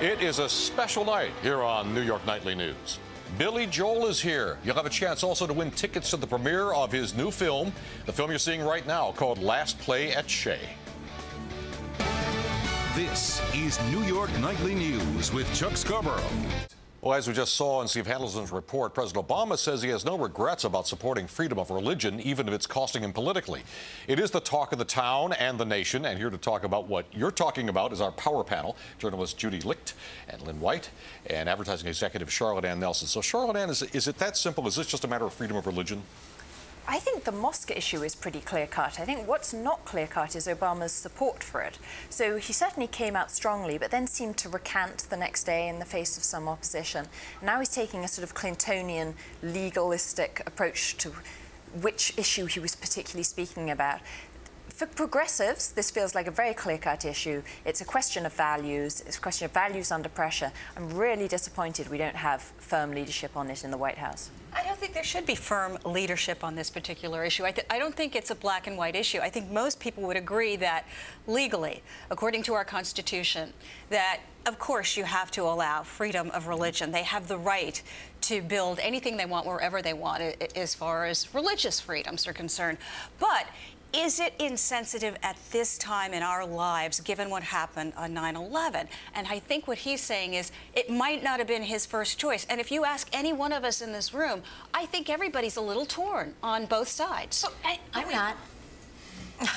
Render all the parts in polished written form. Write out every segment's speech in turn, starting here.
It is a special night here on New York Nightly News. Billy Joel is here. You'll have a chance also to win tickets to the premiere of his new film, the film you're seeing right now called Last Play at Shea. This is New York Nightly News with Chuck Scarborough. Well, as we just saw in Steve Handelson's report, President Obama says he has no regrets about supporting freedom of religion, even if it's costing him politically. It is the talk of the town and the nation, and here to talk about what you're talking about is our power panel, journalists Judy Licht and Lynn and advertising executive Charlotte Ann Nelson. So, Charlotte Ann, is it that simple? Is this just a matter of freedom of religion? I think the mosque issue is pretty clear-cut. I think what's not clear-cut is Obama's support for it. So he certainly came out strongly, but then seemed to recant the next day in the face of some opposition. Now he's taking a sort of Clintonian, legalistic approach to which issue he was particularly speaking about. For progressives, this feels like a very clear-cut issue. It's a question of values. It's a question of values under pressure. I'm really disappointed we don't have firm leadership on it in the White House. I don't think there should be firm leadership on this particular issue. I don't think it's a black and white issue. I think most people would agree that legally, according to our Constitution, that of course you have to allow freedom of religion. They have the right to build anything they want wherever they want as far as religious freedoms are concerned. But is it insensitive at this time in our lives, given what happened on 9/11? And I think what he's saying is it might not have been his first choice. And if you ask any one of us in this room, I think everybody's a little torn on both sides. So I'm not.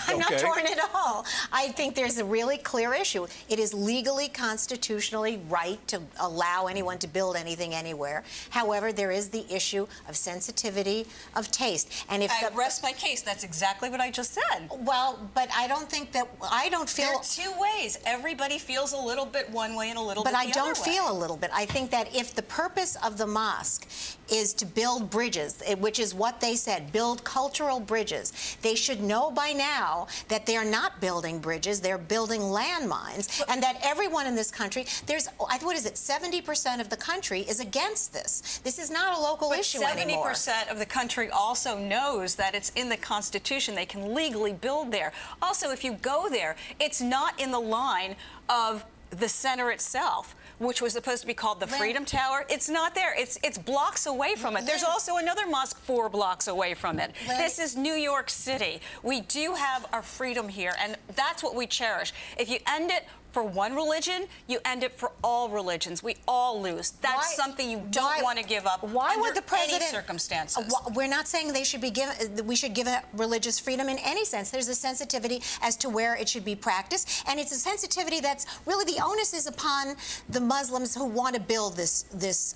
I'm not torn at all. I think there's a really clear issue. It is legally, constitutionally right to allow anyone to build anything anywhere. However, there is the issue of sensitivity, of taste. And if I rest my case, that's exactly what I just said. Well, but I don't think that, I don't feel... There are two ways. Everybody feels a little bit one way and a little bit the other way. But I don't feel a little bit. I think that if the purpose of the mosque is to build bridges, which is what they said, build cultural bridges, they should know by now that they're not building bridges, they're building landmines, and that everyone in this country, there's, what is it, 70% of the country is against this. This is not a local issue anymore. 70% of the country also knows that it's in the Constitution. They can legally build there. Also, if you go there, it's not in the line of the center itself, which was supposed to be called the Freedom Tower. It's not there. It's blocks away from it. There's also another mosque 4 blocks away from it. This is New York City. We do have our freedom here, and that's what we cherish. If you end it for one religion, you end it for all religions. We all lose. That's something you don't want to give up under any circumstances. We're not saying they should be given, we should give up religious freedom in any sense. There's a sensitivity as to where it should be practiced, and it's a sensitivity that's really, the onus is upon the Muslims who want to build this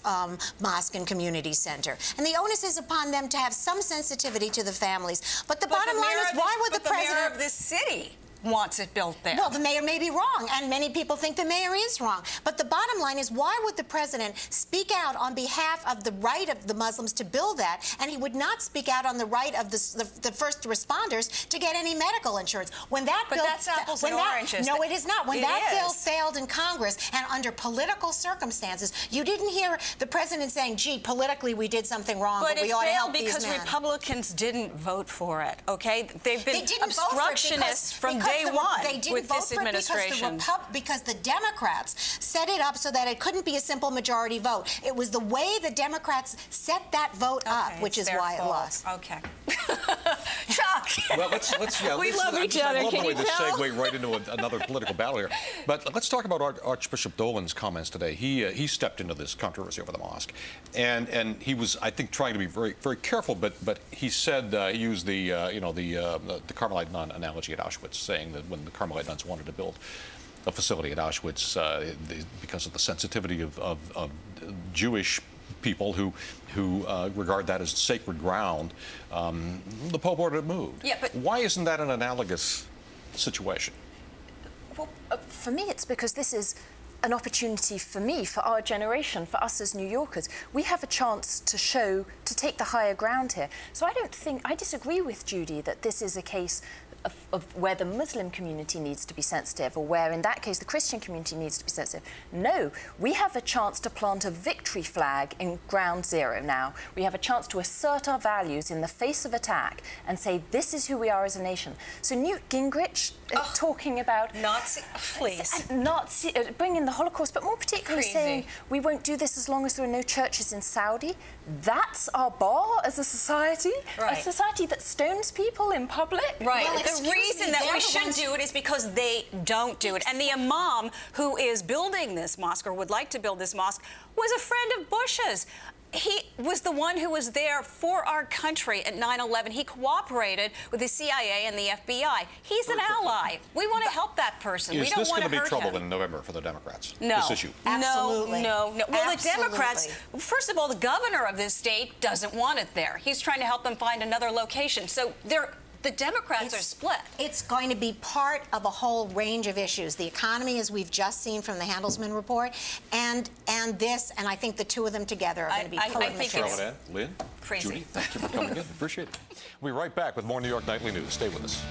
mosque and community center. And the onus is upon them to have some sensitivity to the families. But the bottom line is, why would the president... The mayor of this city wants it built there. Well, the mayor may be wrong, and many people think the mayor is wrong. But the bottom line is, why would the president speak out on behalf of the right of the Muslims to build that, and he would not speak out on the right of the first responders to get any medical insurance? When that bill, that's apples and oranges. No, it is not. When that bill failed in Congress, and under political circumstances, you didn't hear the president saying, gee, politically we did something wrong, but we ought to help these men. But it failed because Republicans didn't vote for it, okay? They've been obstructionists from day one with this administration. Because the Democrats set it up so that it couldn't be a simple majority vote. It was the way the Democrats set that vote up, which is why it lost. Okay. Chuck! Well, we love each other. I love the way this segue right into another political battle here. But let's talk about Archbishop Dolan's comments today. He stepped into this controversy over the mosque, and he was, I think, trying to be very, very careful. But he said he used the Carmelite nun analogy at Auschwitz, saying that when the Carmelite nuns wanted to build a facility at Auschwitz, because of the sensitivity of Jewish people who regard that as sacred ground, the Pope ordered it moved. Yeah, but why isn't that an analogous situation? Well, for me, it's because this is an opportunity for me, for our generation, for us as New Yorkers. We have a chance to take the higher ground here. So I disagree with Judy that this is a case of where the Muslim community needs to be sensitive, or where, in that case, the Christian community needs to be sensitive. No, we have a chance to plant a victory flag in ground zero now. We have a chance to assert our values in the face of attack and say, this is who we are as a nation. So Newt Gingrich talking about Nazi, please. Nazi, bringing the Holocaust, but more particularly saying, we won't do this as long as there are no churches in Saudi. That's our bar as a society? Right. A society that stones people in public? Right. Well, the reason that we should do it is because they don't do it. And the imam who is building this mosque, or would like to build this mosque, was a friend of Bush's. He was the one who was there for our country at 9/11. He cooperated with the CIA and the FBI. He's an ally. We want to help that person. We don't want to hurt him. Is this going to be trouble in November for the Democrats? No. This issue? Absolutely. No. Well, Absolutely. the Democrats, first of all, the governor of this state doesn't want it there. He's trying to help them find another location. So the Democrats are split. It's going to be part of a whole range of issues. The economy, as we've just seen from the Handelsman report, and this, and I think the two of them together are going to be pulling the show. Lynn, Crazy. Judy, thank you for coming in. Appreciate it. We'll be right back with more New York Nightly News. Stay with us.